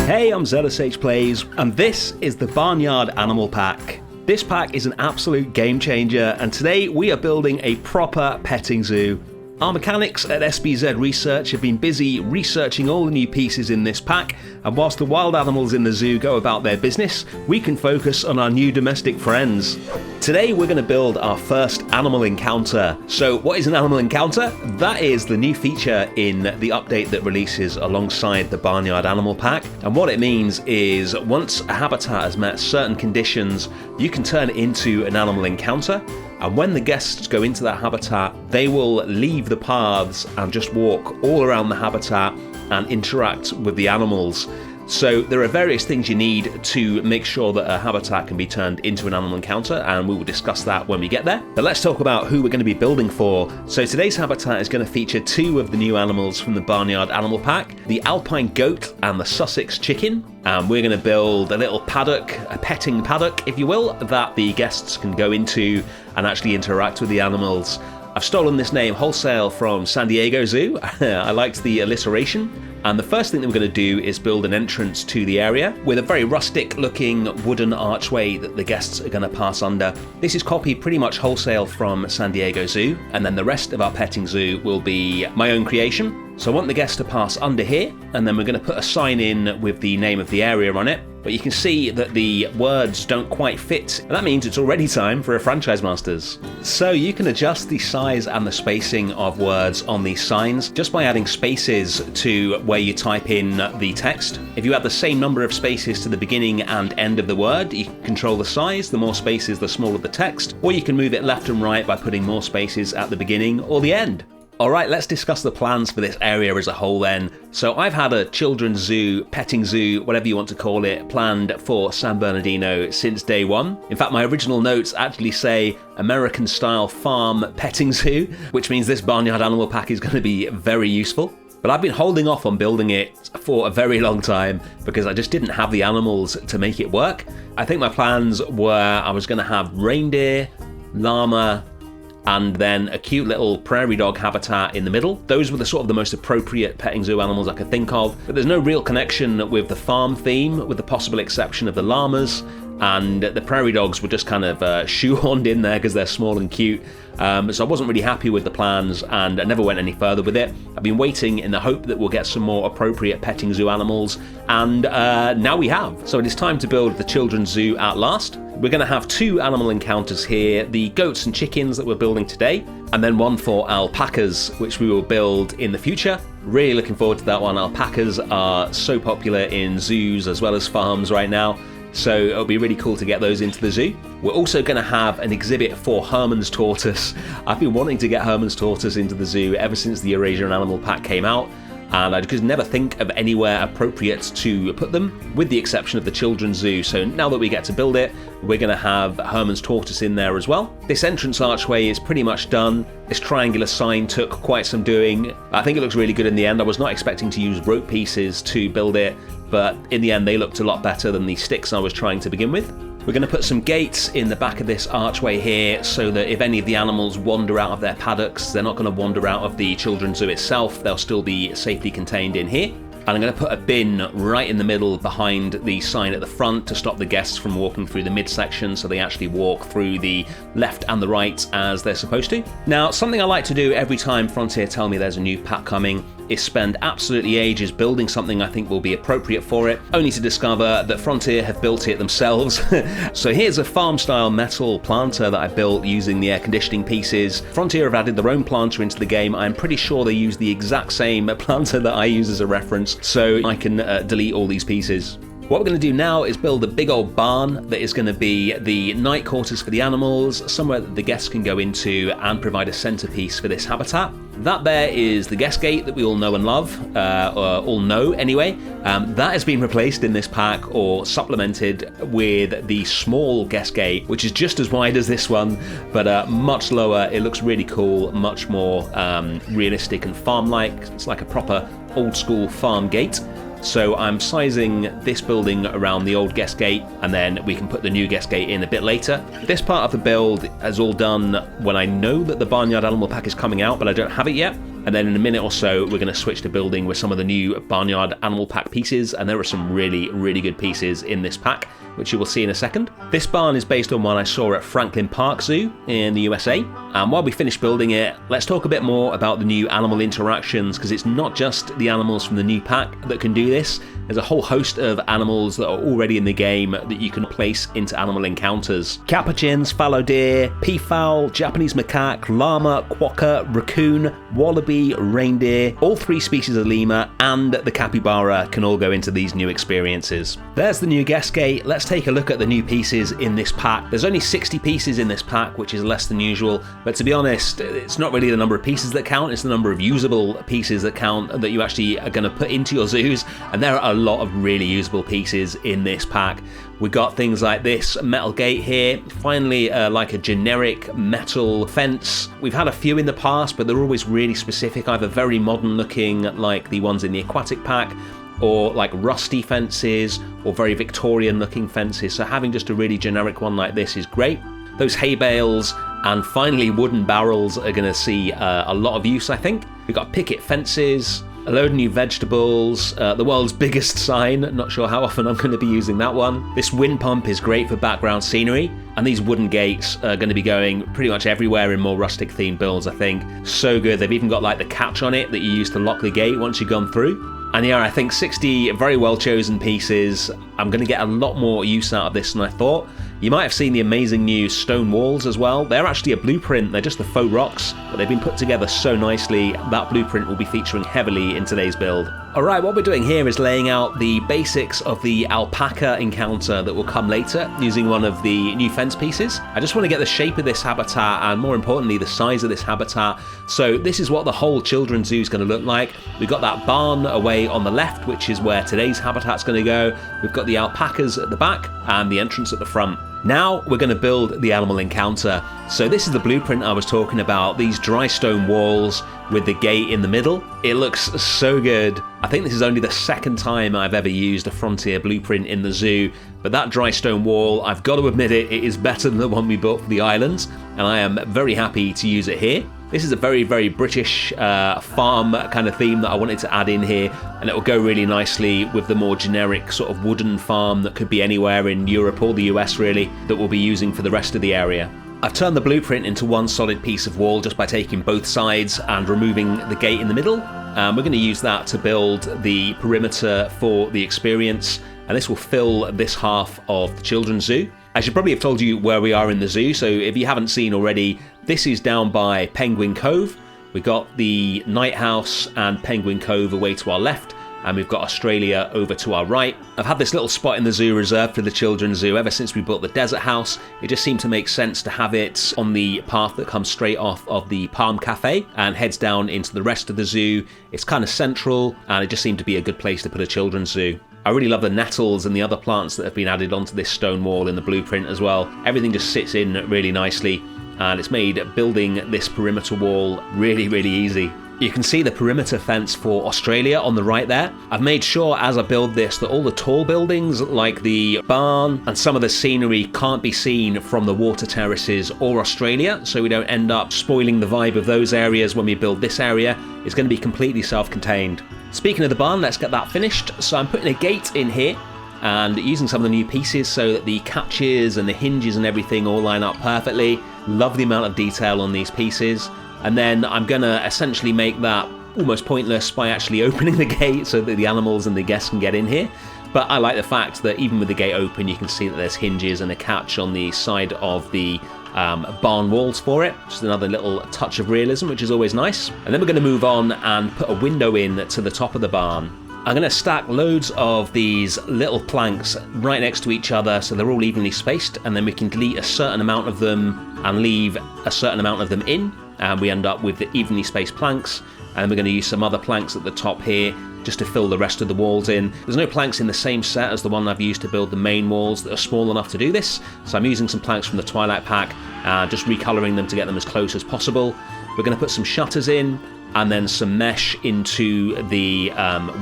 Hey, I'm ZSH Plays, and this is the Barnyard Animal Pack. This pack is an absolute game changer, and today we are building a proper petting zoo. Our mechanics at SBZ Research have been busy researching all the new pieces in this pack, and whilst the wild animals in the zoo go about their business, we can focus on our new domestic friends. Today we're going to build our first animal encounter. So what is an animal encounter? That is the new feature in the update that releases alongside the Barnyard Animal Pack. And what it means is once a habitat has met certain conditions, you can turn it into an animal encounter. And when the guests go into that habitat, they will leave the paths and just walk all around the habitat and interact with the animals. So there are various things you need to make sure that a habitat can be turned into an animal encounter, and we will discuss that when we get there. But let's talk about who we're going to be building for. So today's habitat is going to feature two of the new animals from the Barnyard Animal Pack, the Alpine goat and the Sussex chicken. And we're going to build a little paddock, a petting paddock, if you will, that the guests can go into and actually interact with the animals. I've stolen this name wholesale from San Diego Zoo. I liked the alliteration. And the first thing that we're going to do is build an entrance to the area with a very rustic looking wooden archway that the guests are going to pass under. This is copied pretty much wholesale from San Diego Zoo, and then the rest of our petting zoo will be my own creation. So I want the guests to pass under here, and then we're going to put a sign in with the name of the area on it. But you can see that the words don't quite fit, and that means it's already time for a Franchise Masters. So you can adjust the size and the spacing of words on these signs just by adding spaces to where you type in the text. If you add the same number of spaces to the beginning and end of the word, you can control the size. The more spaces, the smaller the text. Or you can move it left and right by putting more spaces at the beginning or the end. Alright, let's discuss the plans for this area as a whole then. So I've had a children's zoo, petting zoo, whatever you want to call it, planned for San Bernardino since day one. In fact, my original notes actually say American style farm petting zoo, which means this Barnyard Animal Pack is going to be very useful. But I've been holding off on building it for a very long time because I just didn't have the animals to make it work. I think my plans were I was going to have reindeer, llama, and then a cute little prairie dog habitat in the middle. Those were the most appropriate petting zoo animals I could think of, but there's no real connection with the farm theme, with the possible exception of the llamas, and the prairie dogs were just kind of shoehorned in there because they're small and cute. So I wasn't really happy with the plans, and I never went any further with it. I've been waiting in the hope that we'll get some more appropriate petting zoo animals, and now we have. So it is time to build the children's zoo at last. We're going to have two animal encounters here, the goats and chickens that we're building today, and then one for alpacas, which we will build in the future. Really looking forward to that one. Alpacas are so popular in zoos as well as farms right now, so it'll be really cool to get those into the zoo. We're also going to have an exhibit for Herman's tortoise. I've been wanting to get Herman's tortoise into the zoo ever since the Eurasian Animal Pack came out, and I could never think of anywhere appropriate to put them, with the exception of the children's zoo. So now that we get to build it, we're going to have Herman's tortoise in there as well. This entrance archway is pretty much done. This triangular sign took quite some doing. I think it looks really good in the end. I was not expecting to use rope pieces to build it, but in the end they looked a lot better than the sticks I was trying to begin with. We're going to put some gates in the back of this archway here so that if any of the animals wander out of their paddocks, they're not going to wander out of the children's zoo itself. They'll still be safely contained in here. And I'm going to put a bin right in the middle behind the sign at the front to stop the guests from walking through the midsection, so they actually walk through the left and the right as they're supposed to. Now, something I like to do every time Frontier tell me there's a new pack coming is spend absolutely ages building something I think will be appropriate for it, only to discover that Frontier have built it themselves. So here's a farm-style metal planter that I built using the air conditioning pieces. Frontier have added their own planter into the game. I'm pretty sure they use the exact same planter that I use as a reference, so I can delete all these pieces. What we're going to do now is build a big old barn that is going to be the night quarters for the animals, somewhere that the guests can go into and provide a centerpiece for this habitat. That there is the guest gate that we all know and love, or all know anyway. That has been replaced in this pack or supplemented with the small guest gate, which is just as wide as this one, but much lower. It looks really cool, much more realistic and farm-like. It's like a proper old school farm gate. So I'm sizing this building around the old guest gate, and then we can put the new guest gate in a bit later. This part of the build is all done when I know that the Barnyard Animal Pack is coming out, but I don't have it yet. And then in a minute or so, we're going to switch to building with some of the new Barnyard Animal Pack pieces, and there are some really, really good pieces in this pack, which you will see in a second. This barn is based on one I saw at Franklin Park Zoo in the USA. And while we finish building it, let's talk a bit more about the new animal interactions, because it's not just the animals from the new pack that can do this. There's a whole host of animals that are already in the game that you can place into animal encounters. Capuchins, fallow deer, peafowl, Japanese macaque, llama, quokka, raccoon, wallaby, reindeer, all 3 species of lemur, and the capybara can all go into these new experiences. There's the new guest gate. Let's take a look at the new pieces in this pack. There's only 60 pieces in this pack, which is less than usual, but to be honest, it's not really the number of pieces that count, it's the number of usable pieces that count that you actually are going to put into your zoos, and there are a lot of really usable pieces in this pack. We got things like this metal gate here, finally like a generic metal fence. We've had a few in the past, but they're always really specific, either very modern looking like the ones in the aquatic pack, or like rusty fences, or very Victorian looking fences. So having just a really generic one like this is great. Those hay bales and finally wooden barrels are going to see a lot of use, I think. We've got picket fences, a load of new vegetables, the world's biggest sign, not sure how often I'm going to be using that one. This wind pump is great for background scenery, and these wooden gates are going to be going pretty much everywhere in more rustic themed builds, I think. So good, they've even got like the catch on it that you use to lock the gate once you've gone through. And yeah, I think 60 very well chosen pieces. I'm going to get a lot more use out of this than I thought. You might have seen the amazing new stone walls as well. They're actually a blueprint, they're just the faux rocks, but they've been put together so nicely. That blueprint will be featuring heavily in today's build. Alright, what we're doing here is laying out the basics of the alpaca encounter that will come later using one of the new fence pieces. I just want to get the shape of this habitat and more importantly the size of this habitat. So this is what the whole children's zoo is going to look like. We've got that barn away on the left, which is where today's habitat's going to go. We've got the alpacas at the back and the entrance at the front. Now we're going to build the animal encounter. So this is the blueprint I was talking about, these dry stone walls with the gate in the middle. It looks so good. I think this is only the second time I've ever used a Frontier blueprint in the zoo, but that dry stone wall, I've got to admit it is better than the one we built for the islands, and I am very happy to use it here. This is a very, very British farm kind of theme that I wanted to add in here, and it will go really nicely with the more generic sort of wooden farm that could be anywhere in Europe or the US really, that we'll be using for the rest of the area. I've turned the blueprint into one solid piece of wall just by taking both sides and removing the gate in the middle. We're going to use that to build the perimeter for the experience, and this will fill this half of the children's zoo. I should probably have told you where we are in the zoo, so if you haven't seen already, this is down by Penguin Cove. We've got the Night House and Penguin Cove away to our left, and we've got Australia over to our right. I've had this little spot in the zoo reserved for the children's zoo ever since we built the desert house. It just seemed to make sense to have it on the path that comes straight off of the Palm Cafe and heads down into the rest of the zoo. It's kind of central, and it just seemed to be a good place to put a children's zoo. I really love the nettles and the other plants that have been added onto this stone wall in the blueprint as well. Everything just sits in really nicely, and it's made building this perimeter wall really, really easy. You can see the perimeter fence for Australia on the right there. I've made sure as I build this that all the tall buildings like the barn and some of the scenery can't be seen from the water terraces or Australia, so we don't end up spoiling the vibe of those areas when we build this area. It's going to be completely self-contained. Speaking of the barn, let's get that finished. So I'm putting a gate in here and using some of the new pieces so that the catches and the hinges and everything all line up perfectly. Love the amount of detail on these pieces. And then I'm going to essentially make that almost pointless by actually opening the gate so that the animals and the guests can get in here. But I like the fact that even with the gate open, you can see that there's hinges and a catch on the side of the barn walls for it. Just another little touch of realism, which is always nice. And then we're going to move on and put a window in to the top of the barn. I'm going to stack loads of these little planks right next to each other so they're all evenly spaced, and then we can delete a certain amount of them and leave a certain amount of them in, and we end up with the evenly spaced planks. And we're going to use some other planks at the top here just to fill the rest of the walls in. There's no planks in the same set as the one I've used to build the main walls that are small enough to do this, so I'm using some planks from the Twilight pack, just recoloring them to get them as close as possible. We're going to put some shutters in and then some mesh into the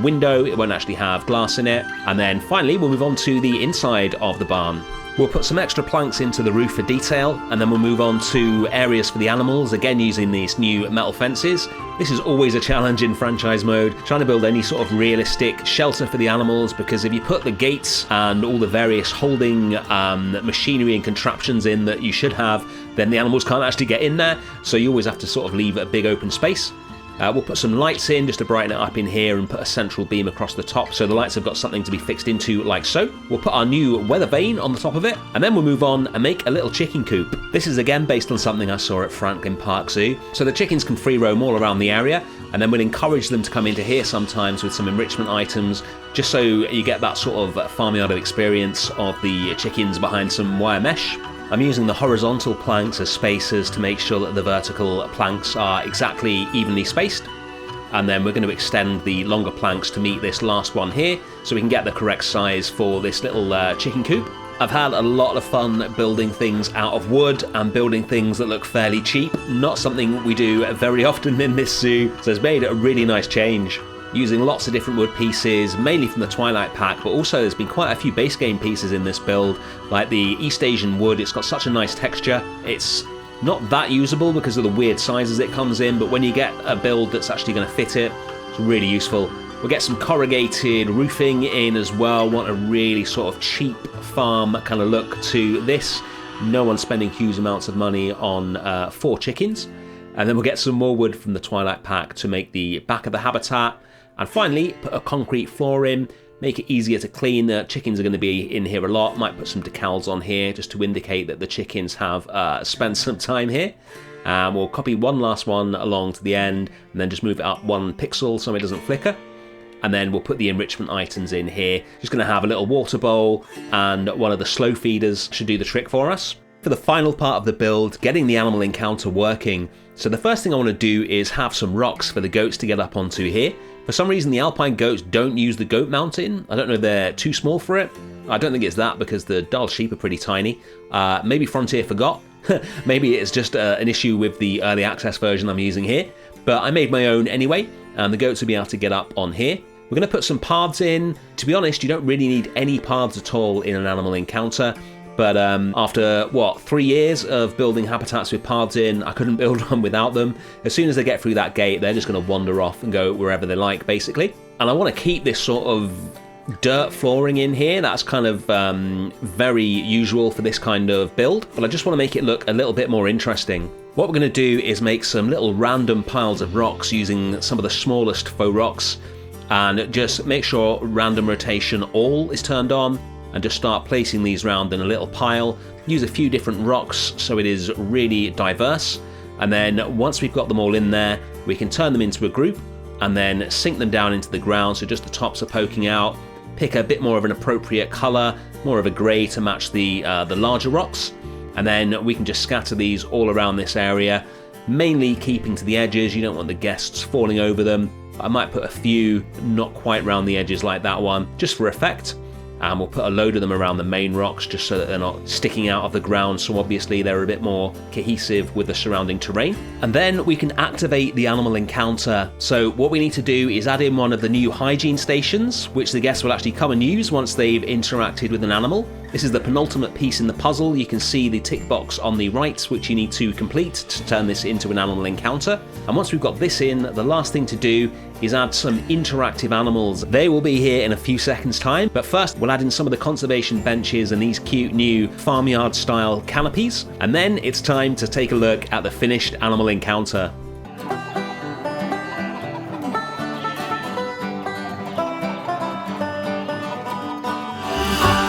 window. It won't actually have glass in it. And then finally we'll move on to the inside of the barn. We'll put some extra planks into the roof for detail, and then we'll move on to areas for the animals, again using these new metal fences. This is always a challenge in franchise mode, trying to build any sort of realistic shelter for the animals, because if you put the gates and all the various holding machinery and contraptions in that you should have, then the animals can't actually get in there, so you always have to sort of leave a big open space. We'll put some lights in just to brighten it up in here and put a central beam across the top so the lights have got something to be fixed into like so. We'll put our new weather vane on the top of it, and then we'll move on and make a little chicken coop. This is again based on something I saw at Franklin Park Zoo. So the chickens can free roam all around the area, and then we'll encourage them to come into here sometimes with some enrichment items, just so you get that sort of farmyard experience of the chickens behind some wire mesh. I'm using the horizontal planks as spacers to make sure that the vertical planks are exactly evenly spaced. And then we're going to extend the longer planks to meet this last one here, so we can get the correct size for this little chicken coop. I've had a lot of fun building things out of wood and building things that look fairly cheap. Not something we do very often in this zoo, so it's made a really nice change. Using lots of different wood pieces, mainly from the Twilight pack, but also there's been quite a few base game pieces in this build, like the East Asian wood. It's got such a nice texture. It's not that usable because of the weird sizes it comes in, but when you get a build that's actually going to fit it, it's really useful. We'll get some corrugated roofing in as well. Want a really sort of cheap farm kind of look to this. No one's spending huge amounts of money on 4 chickens. And then we'll get some more wood from the Twilight pack to make the back of the habitat. And finally, put a concrete floor in, make it easier to clean. The chickens are going to be in here a lot. Might put some decals on here just to indicate that the chickens have spent some time here. And we'll copy one last one along to the end, and then just move it up 1 pixel so it doesn't flicker. And then we'll put the enrichment items in here. Just going to have a little water bowl, and one of the slow feeders should do the trick for us. For the final part of the build, getting the animal encounter working. So the first thing I want to do is have some rocks for the goats to get up onto here. For some reason the alpine goats don't use the goat mountain. I don't know if they're too small for it. I don't think it's that, because the Dall sheep are pretty tiny. Maybe Frontier forgot. Maybe it's just an issue with the early access version I'm using here. But I made my own anyway, and the goats will be able to get up on here. We're going to put some paths in. To be honest, you don't really need any paths at all in an animal encounter. But after, 3 years of building habitats with paths in, I couldn't build one without them. As soon as they get through that gate, they're just going to wander off and go wherever they like, basically. And I want to keep this sort of dirt flooring in here. That's kind of very usual for this kind of build, but I just want to make it look a little bit more interesting. What we're going to do is make some little random piles of rocks using some of the smallest faux rocks, and just make sure random rotation all is turned on, and just start placing these round in a little pile. Use a few different rocks so it is really diverse, and then once we've got them all in there, we can turn them into a group and then sink them down into the ground so just the tops are poking out. Pick a bit more of an appropriate color, more of a gray to match the larger rocks, and then we can just scatter these all around this area, mainly keeping to the edges. You don't want the guests falling over them. I might put a few not quite round the edges like that one, just for effect. And we'll put a load of them around the main rocks just so that they're not sticking out of the ground, so obviously they're a bit more cohesive with the surrounding terrain. And then we can activate the animal encounter. So what we need to do is add in one of the new hygiene stations, which the guests will actually come and use once they've interacted with an animal. This is the penultimate piece in the puzzle. You can see the tick box on the right, which you need to complete to turn this into an animal encounter. And once we've got this in, the last thing to do is add some interactive animals. They will be here in a few seconds time, but first we'll add in some of the conservation benches and these cute new farmyard style canopies, and then it's time to take a look at the finished animal encounter.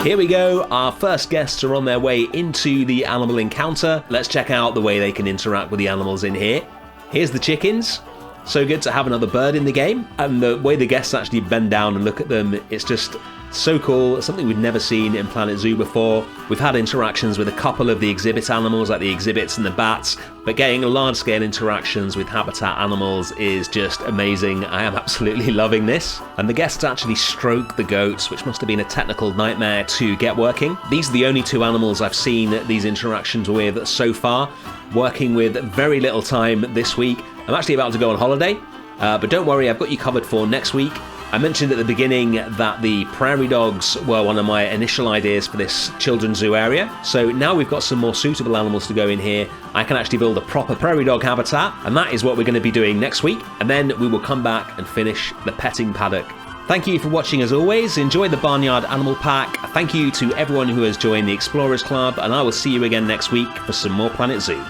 Here we go, our first guests are on their way into the animal encounter. Let's check out the way they can interact with the animals in here. Here's the chickens. So good to have another bird in the game, and the way the guests actually bend down and look at them, it's just so cool. It's something we've never seen in Planet Zoo before. We've had interactions with a couple of the exhibit animals, like the exhibits and the bats, but getting large-scale interactions with habitat animals is just amazing. I am absolutely loving this. And the guests actually stroke the goats, which must have been a technical nightmare to get working. These are the only 2 animals I've seen these interactions with so far, working with very little time this week. I'm actually about to go on holiday, but don't worry, I've got you covered for next week. I mentioned at the beginning that the prairie dogs were one of my initial ideas for this children's zoo area. So now we've got some more suitable animals to go in here, I can actually build a proper prairie dog habitat, and that is what we're going to be doing next week. And then we will come back and finish the petting paddock. Thank you for watching as always. Enjoy the Barnyard Animal Pack. Thank you to everyone who has joined the Explorers Club, and I will see you again next week for some more Planet Zoo.